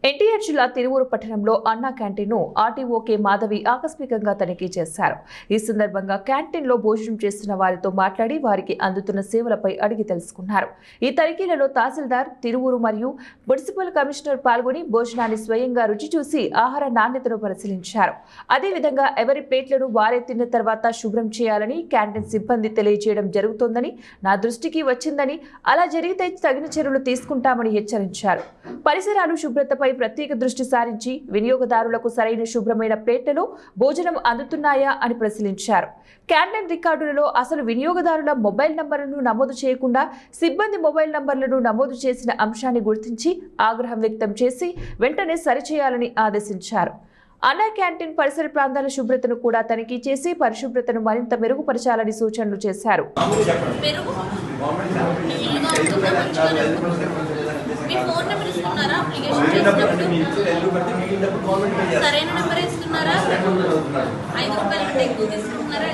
ఎన్టీఆర్ జిల్లా తిరువూరు పట్టణంలో అన్నా క్యాంటీన్ను ఆర్టీఓ కె మాధవి ఆకస్మికంగా తనిఖీ చేశారు. ఈ సందర్భంగా క్యాంటీన్లో భోజనం చేస్తున్న వారితో మాట్లాడి వారికి అందుతున్న సేవలపై అడిగి తెలుసుకున్నారు. ఈ తనిఖీలలో తహసీల్దార్ తిరువూరు మరియు మున్సిపల్ కమిషనర్ పాల్గొని భోజనాన్ని స్వయంగా రుచి చూసి ఆహార నాణ్యతను పరిశీలించారు. అదేవిధంగా ఎవరి ప్లేట్లను వారే తిన్న తర్వాత శుభ్రం చేయాలని క్యాంటీన్ సిబ్బంది తెలియజేయడం జరుగుతోందని నా దృష్టికి వచ్చిందని, అలా జరిగితే తగిన చర్యలు తీసుకుంటామని హెచ్చరించారు. పరిసరాలు శుభ్రతపై ప్రత్యేక దృష్టి సారించి వినియోగదారులకు సరైన శుభ్రమైన ప్లేట్లలో భోజనం అందుతున్నాయా అని పరిశీలించారు. క్యాంటీన్ రికార్డులలో అసలు వినియోగదారుల మొబైల్ నంబర్లను నమోదు చేయకుండా సిబ్బంది మొబైల్ నంబర్లను నమోదు చేసిన అంశాన్ని గుర్తించి ఆగ్రహం వ్యక్తం చేసి వెంటనే సరిచేయాలని ఆదేశించారు. అన్నా క్యాంటీన్ పరిసర ప్రాంతాల శుభ్రతను కూడా తనిఖీ చేసి పరిశుభ్రతను మరింత మెరుగుపరచాలని సూచనలు చేశారు. సరైన నెంబర్ ఇస్తున్నారా? 5 రూపాయలు ఎక్కువ తీసుకుంటున్నారా?